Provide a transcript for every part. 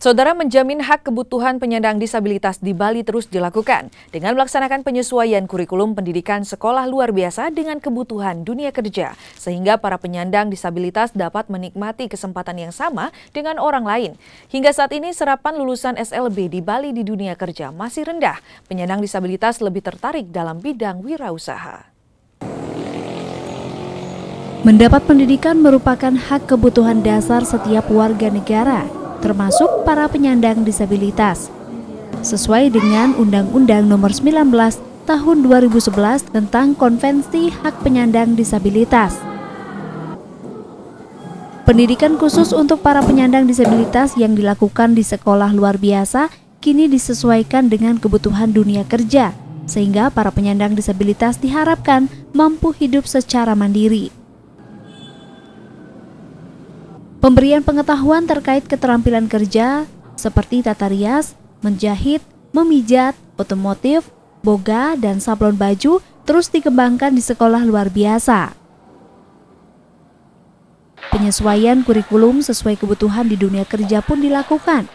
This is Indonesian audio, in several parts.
Saudara, menjamin hak kebutuhan penyandang disabilitas di Bali terus dilakukan dengan melaksanakan penyesuaian kurikulum pendidikan sekolah luar biasa dengan kebutuhan dunia kerja, sehingga para penyandang disabilitas dapat menikmati kesempatan yang sama dengan orang lain. Hingga saat ini serapan lulusan SLB di Bali di dunia kerja masih rendah. Penyandang disabilitas lebih tertarik dalam bidang wirausaha. Mendapat pendidikan merupakan hak kebutuhan dasar setiap warga negara, termasuk para penyandang disabilitas. Sesuai dengan Undang-Undang Nomor 19 Tahun 2011 tentang Konvensi Hak Penyandang Disabilitas. Pendidikan khusus untuk para penyandang disabilitas yang dilakukan di sekolah luar biasa kini disesuaikan dengan kebutuhan dunia kerja, sehingga para penyandang disabilitas diharapkan mampu hidup secara mandiri. Pemberian pengetahuan terkait keterampilan kerja seperti tata rias, menjahit, memijat, otomotif, boga, dan sablon baju terus dikembangkan di sekolah luar biasa. Penyesuaian kurikulum sesuai kebutuhan di dunia kerja pun dilakukan.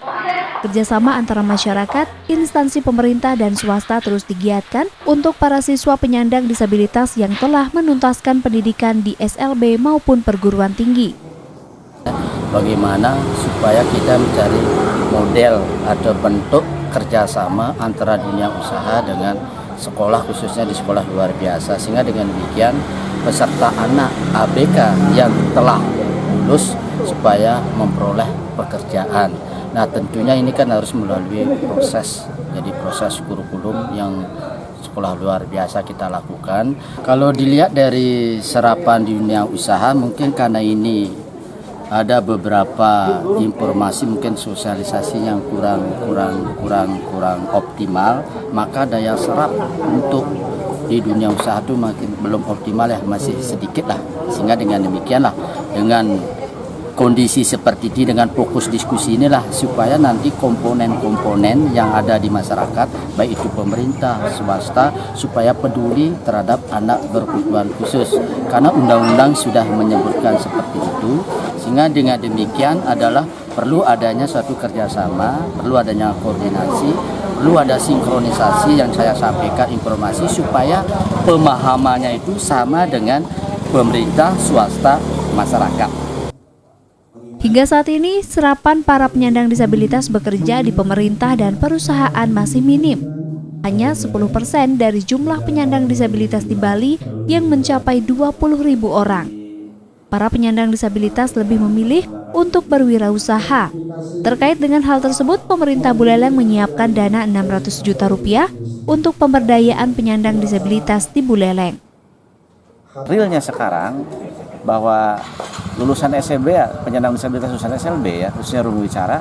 Kerjasama antara masyarakat, instansi pemerintah, dan swasta terus digiatkan untuk para siswa penyandang disabilitas yang telah menuntaskan pendidikan di SLB maupun perguruan tinggi. Bagaimana supaya kita mencari model atau bentuk kerjasama antara dunia usaha dengan sekolah, khususnya di sekolah luar biasa, sehingga dengan demikian peserta anak ABK yang telah lulus supaya memperoleh pekerjaan. Nah, tentunya ini kan harus melalui proses, jadi proses kurikulum yang sekolah luar biasa kita lakukan. Kalau dilihat dari serapan di dunia usaha, mungkin karena ini ada beberapa informasi, mungkin sosialisasi yang kurang optimal, maka daya serap untuk di dunia usaha itu makin belum optimal ya, masih sedikit lah. Sehingga dengan demikianlah, dengan kondisi seperti ini, dengan fokus diskusi inilah supaya nanti komponen-komponen yang ada di masyarakat, baik itu pemerintah, swasta, supaya peduli terhadap anak berkebutuhan khusus. Karena undang-undang sudah menyebutkan seperti itu, sehingga dengan demikian adalah perlu adanya suatu kerjasama, perlu adanya koordinasi, perlu ada sinkronisasi yang saya sampaikan informasi supaya pemahamannya itu sama dengan pemerintah, swasta, masyarakat. Hingga saat ini, serapan para penyandang disabilitas bekerja di pemerintah dan perusahaan masih minim. Hanya 10% dari jumlah penyandang disabilitas di Bali yang mencapai 20.000 orang. Para penyandang disabilitas lebih memilih untuk berwirausaha. Terkait dengan hal tersebut, pemerintah Buleleng menyiapkan dana 600 juta rupiah untuk pemberdayaan penyandang disabilitas di Buleleng. Realnya sekarang bahwa lulusan SLB ya, penyandang disabilitas lulusan SLB ya, khususnya Runu Wicara,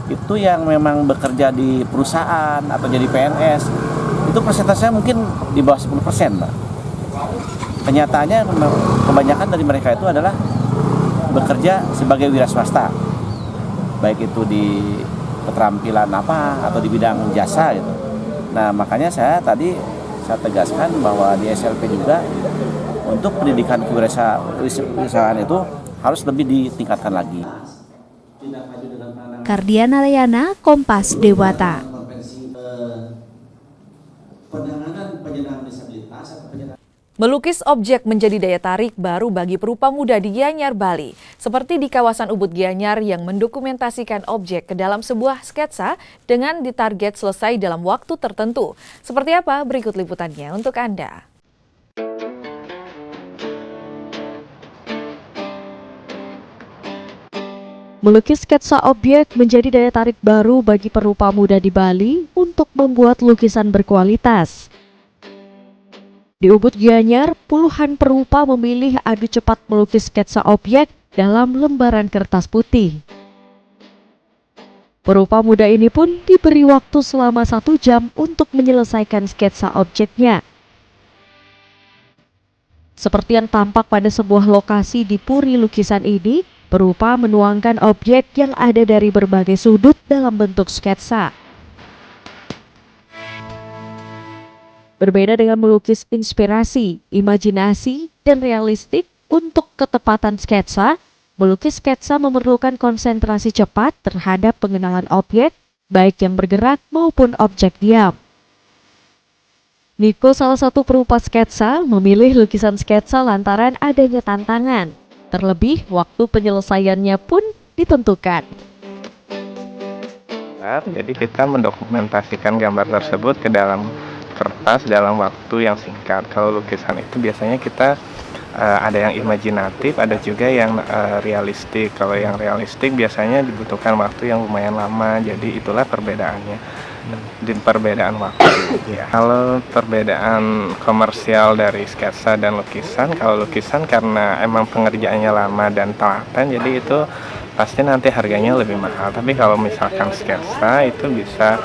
itu yang memang bekerja di perusahaan atau jadi PNS, itu persentasenya mungkin di bawah 10%, Mbak. Kenyataannya kebanyakan dari mereka itu adalah bekerja sebagai wira swasta, baik itu di keterampilan apa atau di bidang jasa gitu. Nah, makanya saya tegaskan bahwa di SLP juga untuk pendidikan kewirausahaan itu harus lebih ditingkatkan lagi. Kardiana Rayana, Kompas Dewata. Melukis objek menjadi daya tarik baru bagi perupa muda di Gianyar, Bali. Seperti di kawasan Ubud Gianyar yang mendokumentasikan objek ke dalam sebuah sketsa dengan ditarget selesai dalam waktu tertentu. Seperti apa? Berikut liputannya untuk Anda. Melukis sketsa objek menjadi daya tarik baru bagi perupa muda di Bali untuk membuat lukisan berkualitas. Di Ubud Gianyar, puluhan perupa memilih adu cepat melukis sketsa objek dalam lembaran kertas putih. Perupa muda ini pun diberi waktu selama 1 jam untuk menyelesaikan sketsa objeknya. Seperti yang tampak pada sebuah lokasi di puri lukisan ini, perupa menuangkan objek yang ada dari berbagai sudut dalam bentuk sketsa. Berbeda dengan melukis inspirasi, imajinasi, dan realistik untuk ketepatan sketsa, Melukis sketsa memerlukan konsentrasi cepat terhadap pengenalan objek, baik yang bergerak maupun objek diam. Niko, salah satu perupa sketsa, memilih lukisan sketsa lantaran adanya tantangan. Terlebih, waktu penyelesaiannya pun ditentukan. Jadi kita mendokumentasikan gambar tersebut ke dalam kertas dalam waktu yang singkat. Kalau lukisan itu biasanya kita ada yang imajinatif, ada juga yang realistik. Kalau yang realistik biasanya dibutuhkan waktu yang lumayan lama. Jadi itulah perbedaannya di perbedaan waktu. Ya. Kalau perbedaan komersial dari sketsa dan lukisan, kalau lukisan karena emang pengerjaannya lama dan telaten, jadi itu pasti nanti harganya lebih mahal. Tapi kalau misalkan sketsa itu bisa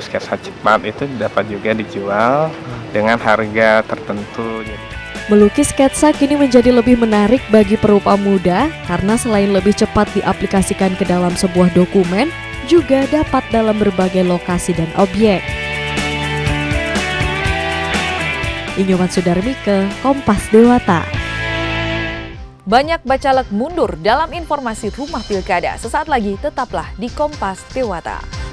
sketsa cepat itu dapat juga dijual dengan harga tertentu. Melukis sketsa kini menjadi lebih menarik bagi perupa muda karena selain lebih cepat diaplikasikan ke dalam sebuah dokumen, juga dapat dalam berbagai lokasi dan objek. Inyoman Sudarmike, Kompas Dewata. Banyak bacalek mundur dalam informasi rumah pilkada. Sesaat lagi tetaplah di Kompas Dewata.